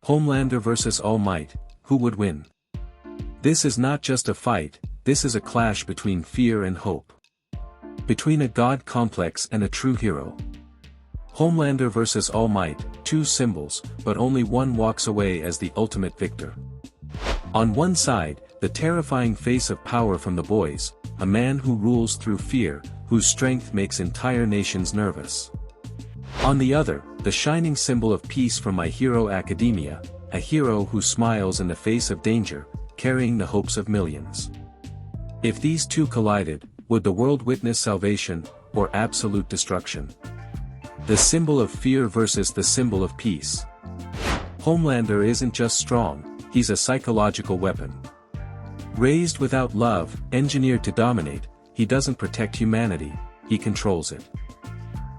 Homelander vs All Might, who would win? This is not just a fight, this is a clash between fear and hope. Between a god complex and a true hero. Homelander vs All Might, two symbols, but only one walks away as the ultimate victor. On one side, the terrifying face of power from the boys, a man who rules through fear, whose strength makes entire nations nervous. On the other, the shining symbol of peace from My Hero Academia, a hero who smiles in the face of danger, carrying the hopes of millions. If these two collided, would the world witness salvation, or absolute destruction? The symbol of fear versus the symbol of peace. Homelander isn't just strong, he's a psychological weapon. Raised without love, engineered to dominate, he doesn't protect humanity, he controls it.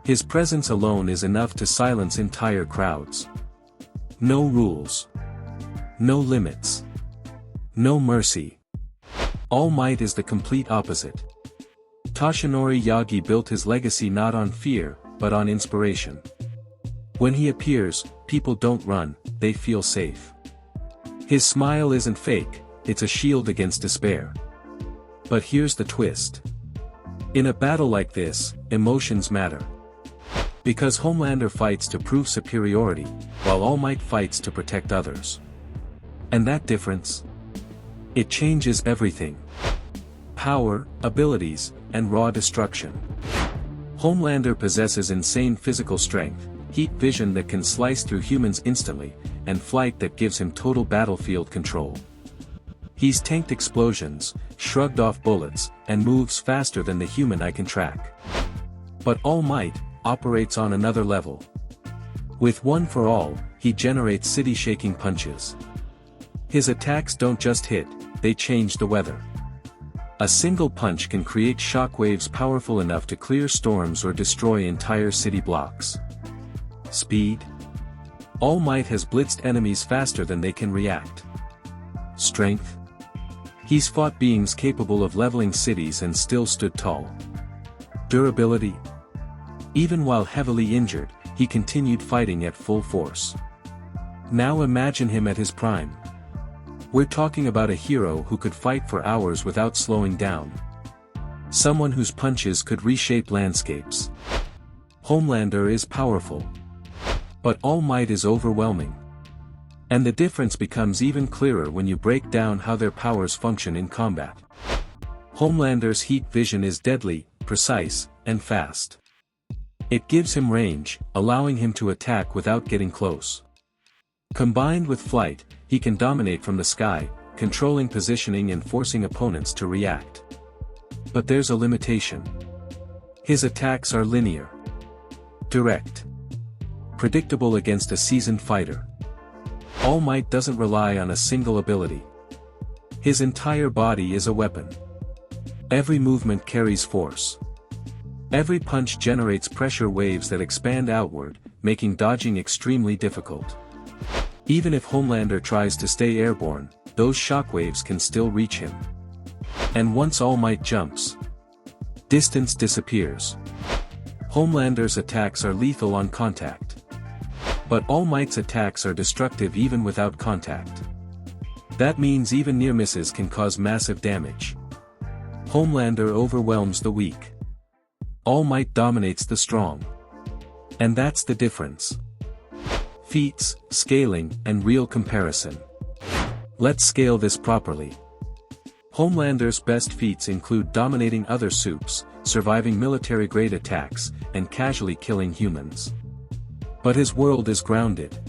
His presence alone is enough to silence entire crowds. No rules. No limits. No mercy. All Might is the complete opposite. Toshinori Yagi built his legacy not on fear, but on inspiration. When he appears, people don't run, they feel safe. His smile isn't fake, it's a shield against despair. But here's the twist. In a battle like this, emotions matter. Because Homelander fights to prove superiority, while All Might fights to protect others. And that difference? It changes everything. Power, abilities, and raw destruction. Homelander possesses insane physical strength, heat vision that can slice through humans instantly, and flight that gives him total battlefield control. He's tanked explosions, shrugged off bullets, and moves faster than the human eye can track. But All Might operates on another level. With One for All, he generates city-shaking punches. His attacks don't just hit, they change the weather. A single punch can create shockwaves powerful enough to clear storms or destroy entire city blocks. Speed? All Might has blitzed enemies faster than they can react. Strength? He's fought beings capable of leveling cities and still stood tall. Durability? Even while heavily injured, he continued fighting at full force. Now imagine him at his prime. We're talking about a hero who could fight for hours without slowing down. Someone whose punches could reshape landscapes. Homelander is powerful. But All Might is overwhelming. And the difference becomes even clearer when you break down how their powers function in combat. Homelander's heat vision is deadly, precise, and fast. It gives him range, allowing him to attack without getting close. Combined with flight, he can dominate from the sky, controlling positioning and forcing opponents to react. But there's a limitation. His attacks are linear. Direct. Predictable against a seasoned fighter. All Might doesn't rely on a single ability. His entire body is a weapon. Every movement carries force. Every punch generates pressure waves that expand outward, making dodging extremely difficult. Even if Homelander tries to stay airborne, those shockwaves can still reach him. And once All Might jumps, distance disappears. Homelander's attacks are lethal on contact. But All Might's attacks are destructive even without contact. That means even near misses can cause massive damage. Homelander overwhelms the weak. All Might dominates the strong. And that's the difference. Feats, scaling, and real comparison. Let's scale this properly. Homelander's best feats include dominating other supes, surviving military-grade attacks, and casually killing humans. But his world is grounded.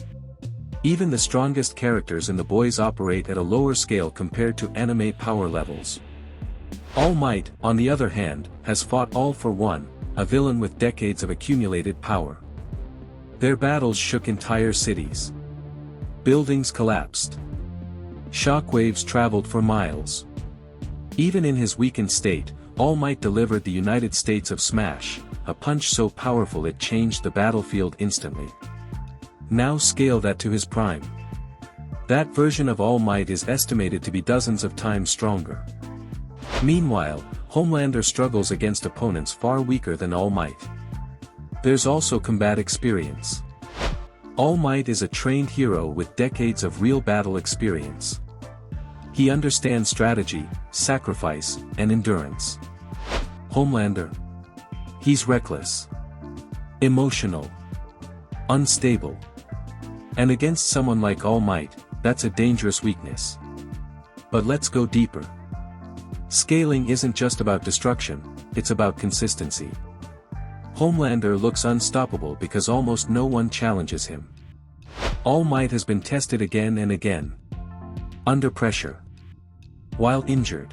Even the strongest characters in the boys operate at a lower scale compared to anime power levels. All Might, on the other hand, has fought All for One, a villain with decades of accumulated power. Their battles shook entire cities. Buildings collapsed. Shockwaves traveled for miles. Even in his weakened state, All Might delivered the United States of Smash, a punch so powerful it changed the battlefield instantly. Now scale that to his prime. That version of All Might is estimated to be dozens of times stronger. Meanwhile, Homelander struggles against opponents far weaker than All Might. There's also combat experience. All Might is a trained hero with decades of real battle experience. He understands strategy, sacrifice, and endurance. Homelander. He's reckless, emotional, unstable. And against someone like All Might, that's a dangerous weakness. But let's go deeper. Scaling isn't just about destruction, it's about consistency. Homelander looks unstoppable because almost no one challenges him. All Might has been tested again and again. Under pressure. While injured.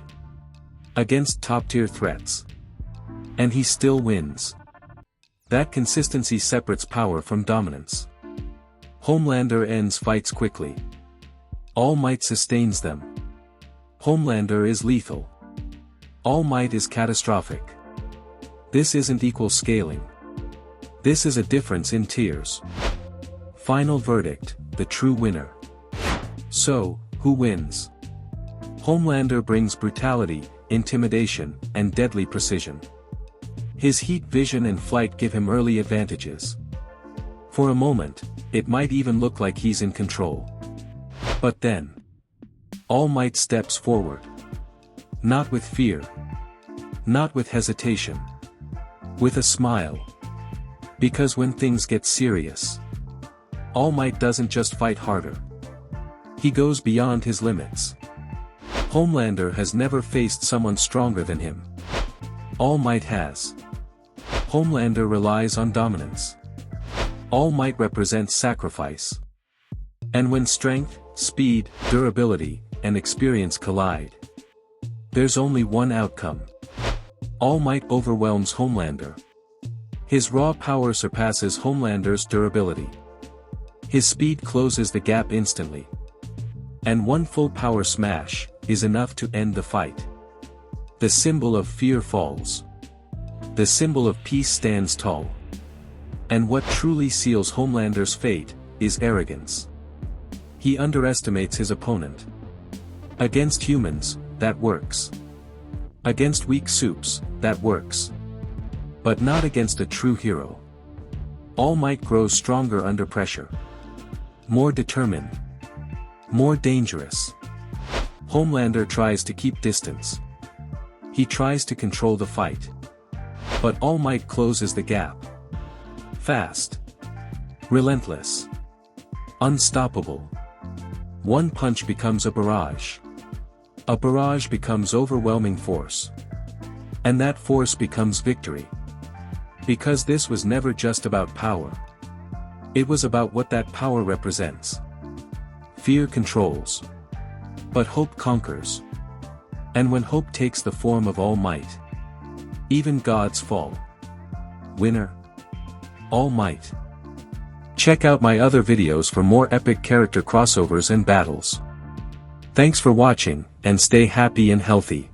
Against top-tier threats. And he still wins. That consistency separates power from dominance. Homelander ends fights quickly. All Might sustains them. Homelander is lethal. All Might is catastrophic. This isn't equal scaling. This is a difference in tiers. Final verdict, the true winner. So, who wins? Homelander brings brutality, intimidation, and deadly precision. His heat vision and flight give him early advantages. For a moment, it might even look like he's in control. But then, All Might steps forward. Not with fear. Not with hesitation. With a smile. Because when things get serious, All Might doesn't just fight harder. He goes beyond his limits. Homelander has never faced someone stronger than him. All Might has. Homelander relies on dominance. All Might represents sacrifice. And when strength, speed, durability, and experience collide, there's only one outcome. All Might overwhelms Homelander. His raw power surpasses Homelander's durability. His speed closes the gap instantly. And one full power smash is enough to end the fight. The symbol of fear falls. The symbol of peace stands tall. And what truly seals Homelander's fate is arrogance. He underestimates his opponent. Against humans, that works. Against weak soups, that works. But not against a true hero. All Might grows stronger under pressure. More determined. More dangerous. Homelander tries to keep distance. He tries to control the fight. But All Might closes the gap. Fast. Relentless. Unstoppable. One punch becomes a barrage. A barrage becomes overwhelming force. And that force becomes victory. Because this was never just about power. It was about what that power represents. Fear controls. But hope conquers. And when hope takes the form of All Might, even gods fall. Winner. All Might. Check out my other videos for more epic character crossovers and battles. Thanks for watching, and stay happy and healthy.